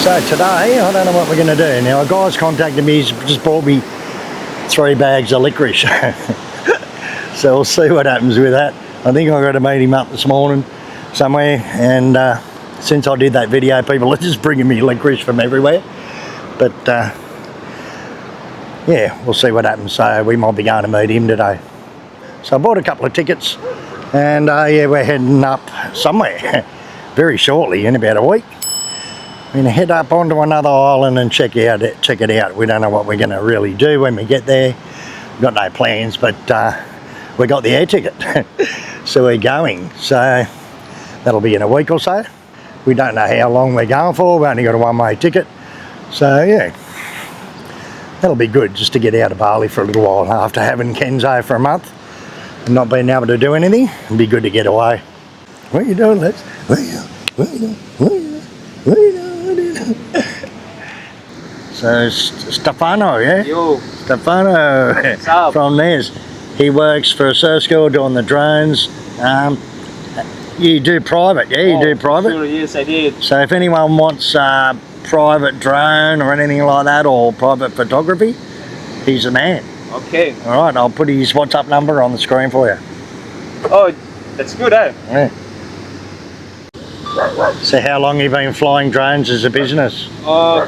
So today, I don't know what we're going to do. Now a guy's contacted me, he's just bought me 3 bags of licorice. So we'll see what happens with that. I think I've got to meet him up this morning somewhere, and since I did that video, people are just bringing me licorice from everywhere. But yeah, we'll see what happens. So we might be going to meet him today. So I bought a couple of tickets, and yeah, we're heading up somewhere very shortly, in about a week. We're going to head up onto another island and check it out. We don't know what we're going to really do when we get there. We've got no plans, but we got the air ticket. So we're going. So that'll be in a week or so. We don't know how long we're going for. We've only got a one-way ticket. So yeah, that'll be good just to get out of Bali for a little while after having Kenzo for a month and not being able to do anything. It'll be good to get away. What are you doing, Les? What are you doing? So Stefano, yeah? Yo. Stefano from Nez. He works for SouthernCrossGO doing the drones. You do private, yeah? You do private? Sure, yes, I did. So if anyone wants private drone or anything like that, or private photography, he's the man. Okay. All right, I'll put his WhatsApp number on the screen for you. Oh, that's good, eh? Yeah. So how long have you been flying drones as a business?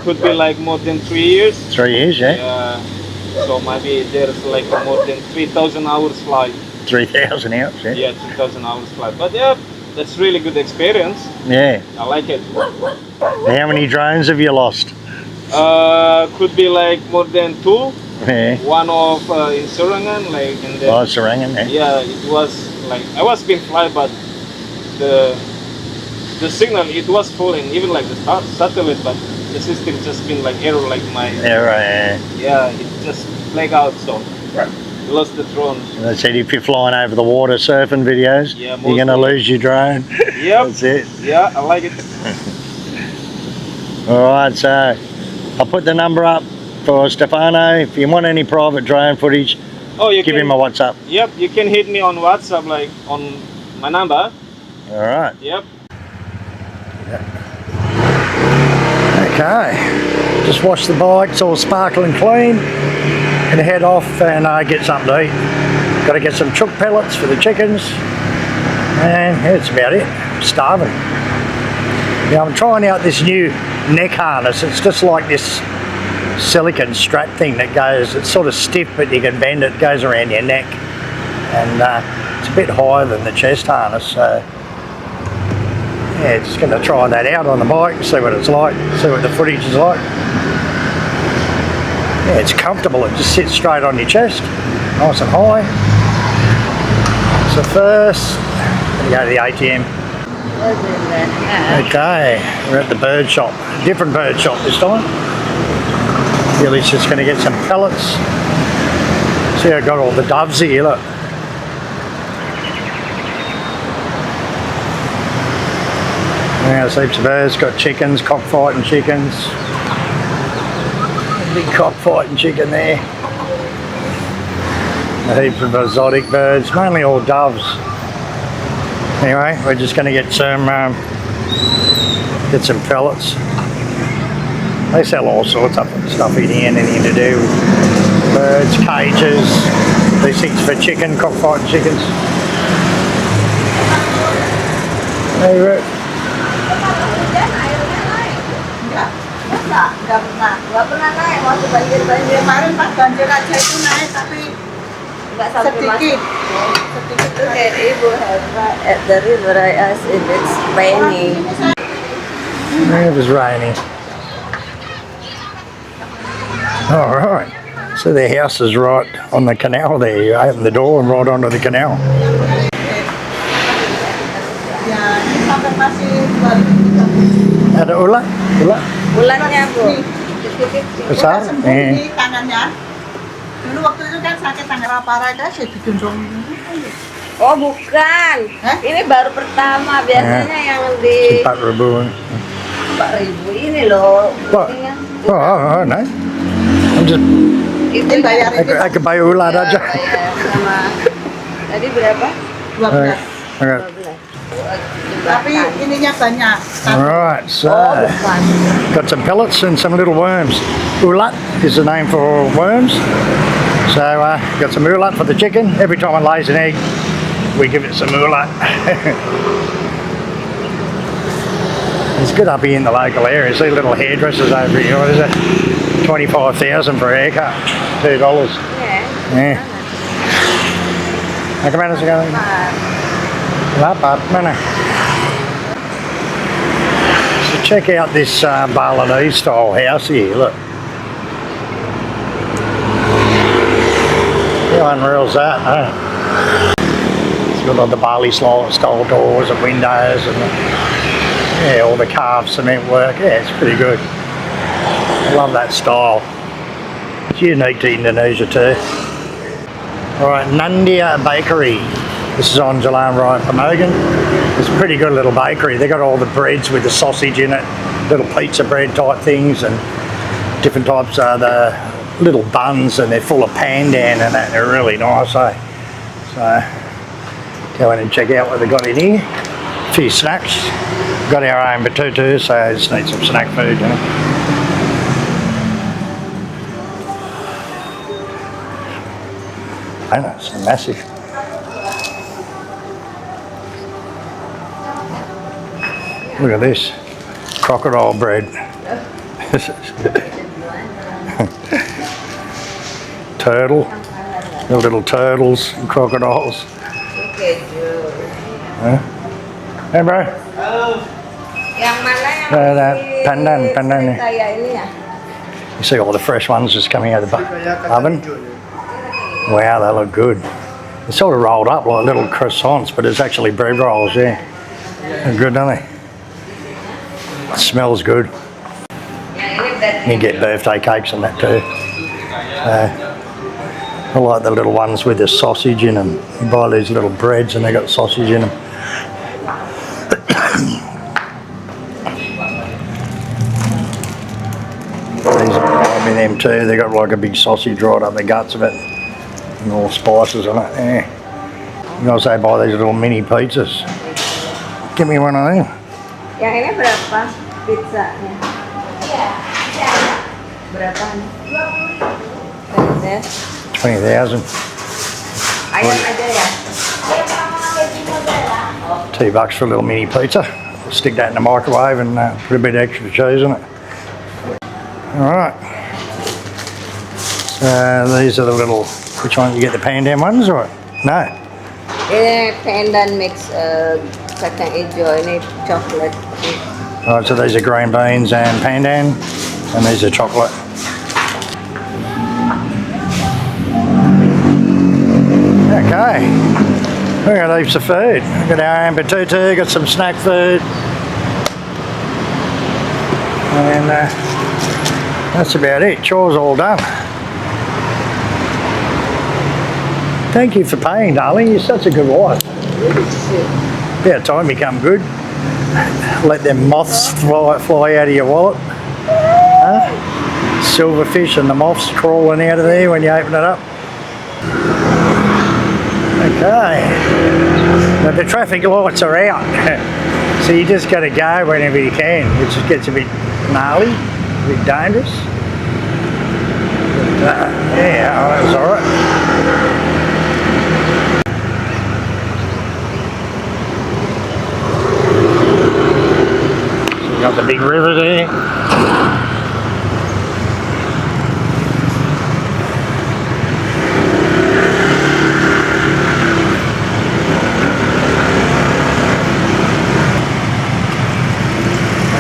Could be like more than 3 years. 3 years, yeah? Yeah. So maybe there's like more than 3,000 hours flight. 3,000 hours, yeah? Yeah, 3,000 hours flight. But yeah, that's really good experience. Yeah. I like it. How many drones have you lost? Could be like more than 2. Yeah. One of in Suriname, like in the... Oh, Suriname, yeah? Yeah, it was like, I was being fly, but the signal, it was full, and even like the satellite, but the system just been like error, like my... Error, yeah. Yeah, it just flagged out, so lost the drone. They said if you're flying over the water surfing videos, yeah, you're going to lose your drone. Yep. That's it. Yeah, I like it. Alright, so I'll put the number up for Stefano. If you want any private drone footage, give him a WhatsApp. Yep, you can hit me on WhatsApp, like on my number. Alright. Yep. Okay, just wash the bike, it's all sparkling clean. Gonna head off and get something to eat. Got to get some chook pellets for the chickens, and that's about it. I'm starving. Now I'm trying out this new neck harness. It's just like this silicone strap thing that goes, it's sort of stiff but you can bend it, goes around your neck, and it's a bit higher than the chest harness, so yeah, just going to try that out on the bike, see what it's like, see what the footage is like. Yeah, it's comfortable, it just sits straight on your chest, nice and high. So first, I'm going to go to the ATM. Okay, we're at the bird shop, different bird shop this time. Billy's just going to get some pellets. See, I got all the doves here, look. Now, heaps of birds, got chickens, cockfighting chickens. Big cockfighting chicken there. A heap of exotic birds, mainly all doves. Anyway, we're just going to get some pellets. They sell all sorts of stuff in here, anything to do with birds, cages, these things for chicken, cockfighting chickens. There you Nggak pernah naik, waktu banjir kemarin pas banjir aja itu naik, tapi nggak sedikit. Okay, Ibu at the river. I asked if it's raining. It was raining. Alright, so the house is right on the canal there. You open the door and right onto the canal. Ya, ini sampai masih Ada ulat? Ulat? Ulatnya, Bu. Besar? Sembuh di tangannya. Dulu waktu itu kan sakit tangan parah, saya digendong. Oh, bukan. Hah? Ini baru pertama. Biasanya yang di 4.000. 4.000 ini loh. What? Ini kan. Oh, no. I'm just... Itu bayar ini. I can buy ulat aja. Bayar sama. Tadi berapa? 12. Okay. 12. Tapi ininya banyak. Alright, so got some pellets and some little worms. Ulat is the name for worms. So got some ulat for the chicken. Every time it lays an egg, we give it some ulat. It's good up here in the local area. See little hairdressers over here. What is it? 25,000 for a haircut. $2. Yeah. How come sekarang? Lapat mana? So check out this Balinese style house here. Look. How unreal is that? Huh? It's got like the Bali style doors and windows and yeah, all the carved cement work. Yeah, it's pretty good. I love that style. It's unique to Indonesia too. Alright, Nandia Bakery. This is on Jalan Raya Pemogan. It's a pretty good little bakery. They got all the breads with the sausage in it, little pizza bread type things, and different types of the little buns, and they're full of pandan and that. They're really nice, eh? So go in and check out what they got in here. A few snacks. Got our own batutu, so I just need some snack food, you know. I know, it's massive. Look at this. Crocodile bread. Turtle. The little turtles and crocodiles. Huh? Hey bro. Yang mana yang pandan. kayak ini ya? You see all the fresh ones just coming out of the oven? Wow, they look good. They're sort of rolled up like little croissants, but it's actually bread rolls, yeah. They're good, don't they? It smells good. You get birthday cakes and that too. I like the little ones with the sausage in them. You buy these little breads and they got sausage in them. These might be them too. They got like a big sausage right up the guts of it. And all spices on it, yeah. You also buy these little mini pizzas. Give me one of them. Yang ini berapa pizzanya? Berapa nih? 20,000. Ayam aja ya? $2 for a little mini pizza. Stick that in the microwave and put a bit of extra cheese in it. Alright. These are the little, which one? You get the pandan ones or no? Ini pandan mix kacang hijau, ini coklat. Right, so these are green beans and pandan, and these are chocolate. Okay, we got heaps of food. We got our own batutu, got some snack food, and that's about it. Chores all done. Thank you for paying, darling. You're such a good wife. About time you come good. Let them moths fly out of your wallet. Huh? Silverfish and the moths crawling out of there when you open it up. Okay. But the traffic lights are out. So you just got to go whenever you can, which gets a bit gnarly, a bit dangerous. But, yeah, that was alright. Got the big river there.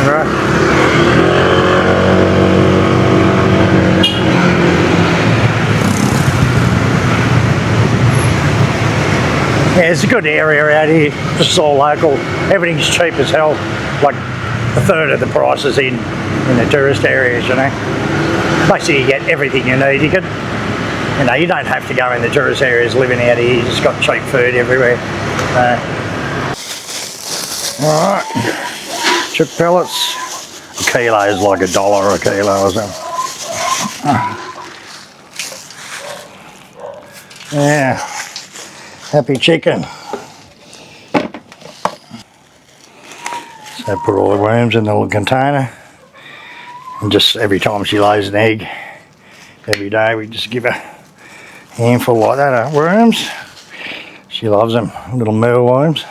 Alright. Yeah, it's a good area out here. It's all local. Everything's cheap as hell. Like a third of the prices in the tourist areas, you know. Basically you get everything you need. You can, you know, you don't have to go in the tourist areas living out here. You just got cheap food everywhere. Alright, chip pellets. A kilo is like $1 a kilo or something. Yeah, happy chicken. So put all the worms in the little container, and just every time she lays an egg, every day we just give her a handful like that of worms. She loves them, little mealworms.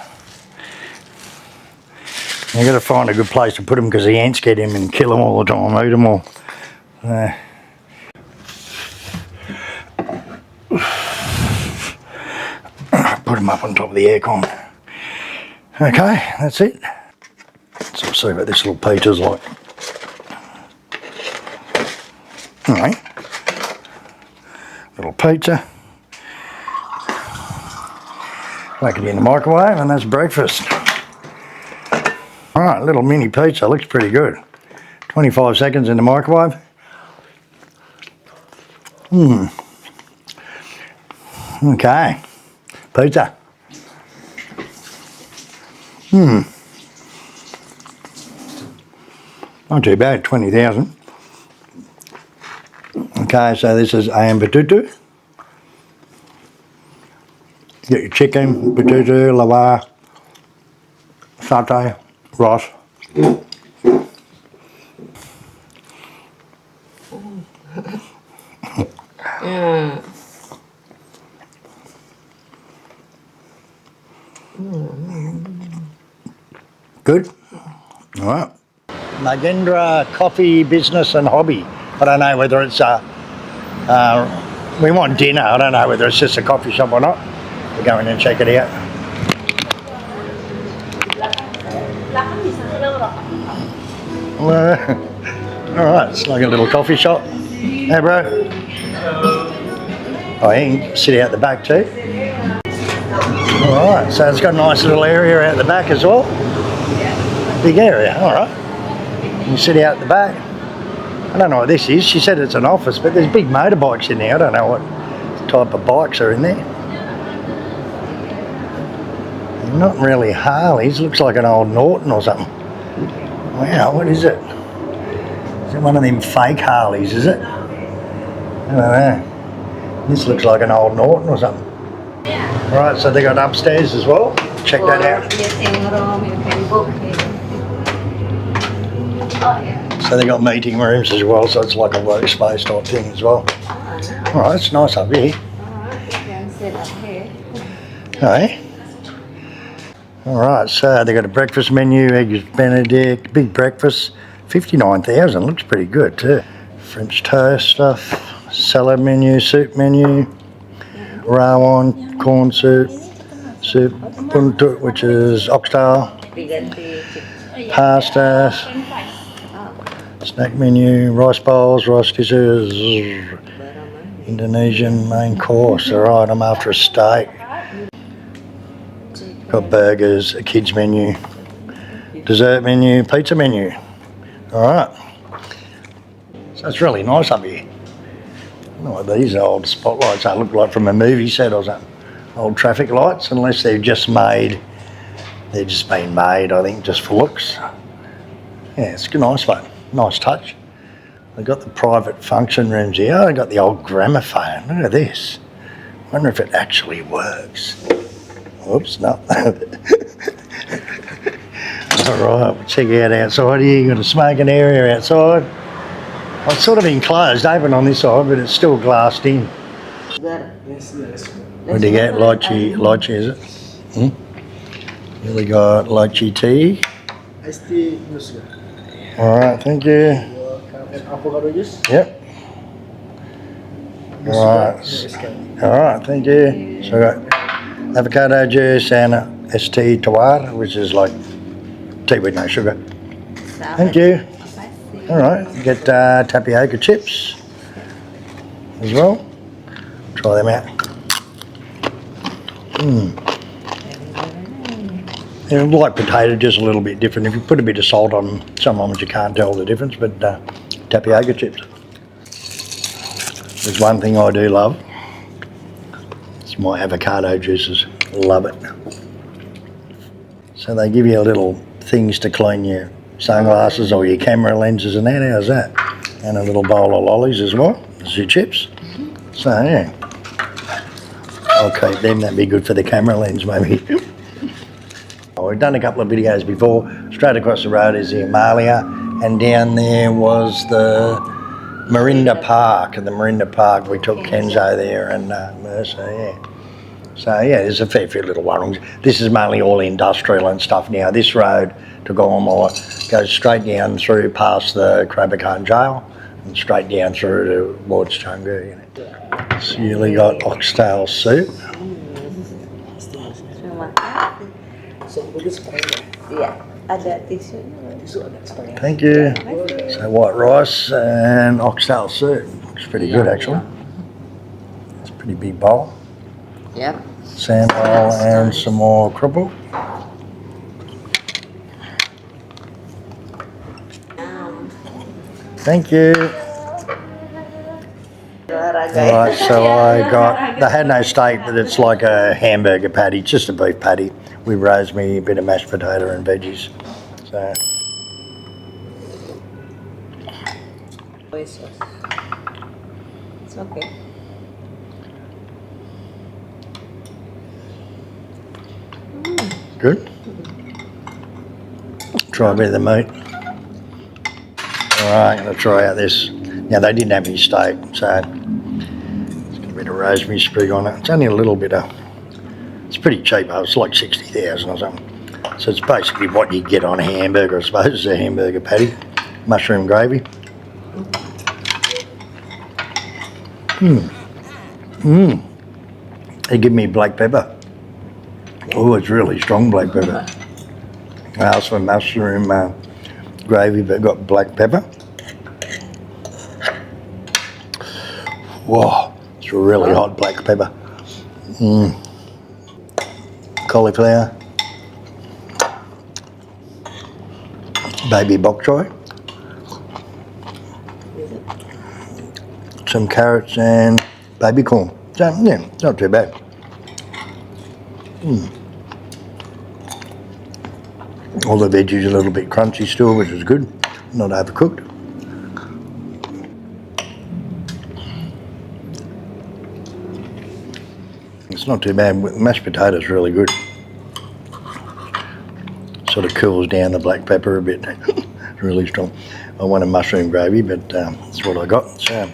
You've got to find a good place to put them because the ants get him and kill them all the time, eat them all. Put them up on top of the aircon. Okay, that's it. So we'll see what this little Peter's like. Alright. Little pizza. Make it in the microwave and that's breakfast. Alright, little mini pizza, looks pretty good. 25 seconds in the microwave. Okay, pizza. Not too bad, 20,000. Okay, so this is ayam betutu. You get your chicken, betutu, lava, satay, rice. Good. All right. Nagendra Coffee Business and Hobby. I don't know whether it's we want dinner. I don't know whether it's just a coffee shop or not. We'll go in and check it out. All right, it's like a little coffee shop. Hey, bro. Oh, you can sit out the back too. All right, so it's got a nice little area out the back as well. Big area, all right. You sit out the back. I don't know what this is. She said it's an office, but there's big motorbikes in there. I don't know what type of bikes are in there. Not really Harleys. Looks like an old Norton or something. Wow, what is it? Is it one of them fake Harleys, is it? I don't know. This looks like an old Norton or something. Right, so they got upstairs as well. Check that out. So they got meeting rooms as well, so it's like a workspace type thing as well. Alright, it's nice up here. Okay. Alright, so they got a breakfast menu, eggs Benedict, big breakfast, 59,000, looks pretty good too. French toast stuff, salad menu, soup menu, rawan, corn soup, puntut, which is oxtail, pasta, snack menu, rice bowls, rice dishes, Indonesian main course. Alright, I'm after a steak. Got burgers, a kids menu, dessert menu, pizza menu. Alright. So it's really nice up here. I don't know what these old spotlights are, look like from a movie set or something. Old traffic lights, unless they've just made, they've just been made, I think, just for looks. Yeah, it's a nice one. Nice touch. They've got the private function rooms here. They've got the old gramophone. Look at this. I wonder if it actually works. Oops, no. Alright, we'll check it out outside here. You've got a smoking area outside. Well, it's sort of enclosed, open on this side, but it's still glassed in. What do you get? Lychee, is it? Here we got lychee tea. Iced tea, juice. Alright, thank you. Avocado juice. Yep. Alright, thank you. So I got avocado juice and ST Tawar, which is like tea with no sugar. Thank you. Alright, get tapioca chips as well. Try them out. Yeah, like potato, just a little bit different. If you put a bit of salt on them, sometimes you can't tell the difference, but tapioca chips. There's one thing I do love. It's my avocado juices. Love it. So they give you little things to clean your sunglasses or your camera lenses and that. How's that? And a little bowl of lollies as well. There's your chips. So yeah. I'll keep them. That'd be good for the camera lens maybe. We've done a couple of videos before. Straight across the road is the Amalia, and down there was the Marinda Park. And the Marinda Park, we took Kenzo there and Mercer, yeah. So yeah, there's a fair few little worrings. This is mainly all industrial and stuff now. This road to Gormore goes straight down through past the Crabacone Jail and straight down through towards Chungu. You know. So you really got oxtail soup. Yeah, ada tisu. Thank you. So white rice and oxtail soup. Looks pretty good actually. It's a pretty big bowl. Yep. Sand roll and some more crumble. Thank you. Alright, so I got, they had no steak, but it's like a hamburger patty, just a beef patty with rosemary, a bit of mashed potato and veggies. So It's okay. good. Try a bit of the meat. Alright, I'm going to try out this. Now they didn't have any steak, so it's got a bit of rosemary sprig on it. It's only a little bit of, it's pretty cheap, it's like 60,000 or something. So it's basically what you get on a hamburger, I suppose, it's a hamburger patty. Mushroom gravy. They give me black pepper. Oh, it's really strong black pepper. I asked for mushroom gravy, but got black pepper. Whoa, it's really hot black pepper. Cauliflower. Baby bok choy. Some carrots and baby corn. So, yeah, not too bad. All the veggies are a little bit crunchy still, which is good. Not overcooked. It's not too bad. Mashed potatoes really good. Sort of cools down the black pepper a bit. It's really strong. I wanted mushroom gravy, but that's what I got. So,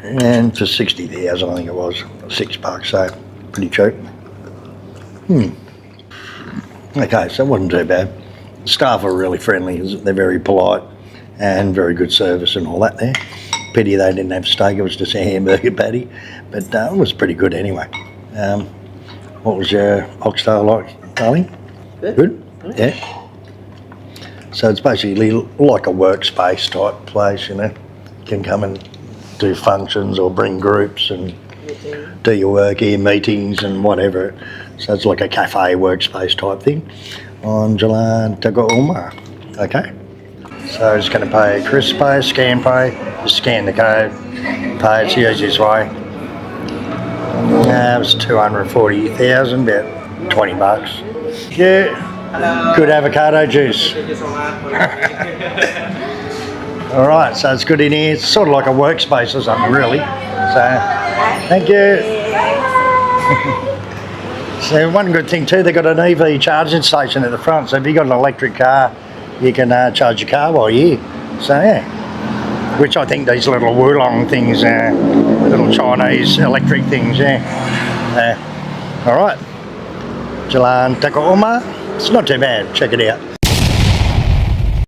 and for 60,000, I think it was $6, so pretty cheap. Okay, so it wasn't too bad. Staff are really friendly. They're very polite and very good service and all that there. Pity they didn't have steak. It was just a hamburger patty, but it was pretty good anyway. What was your oxtail like, darling? Good? Yeah. So it's basically like a workspace type place, you know. You can come and do functions or bring groups and do your work here, meetings and whatever. So it's like a cafe workspace type thing on Jalan Tagauma. Okay. So it's going to pay Chris Pay, Scan Pay, just scan the code, pay it, use this way. It was 240,000, about $20. Yeah. Good avocado juice. Thank you so much. All right, so it's good in here. It's sort of like a workspace or something, really. So, thank you. So one good thing too, they've got an EV charging station at the front. So if you've got an electric car, you can charge your car while you're here. So yeah, which I think these little Wulong things, little Chinese electric things, yeah. All right, Jalan Takaoma. It's not too bad. Check it out.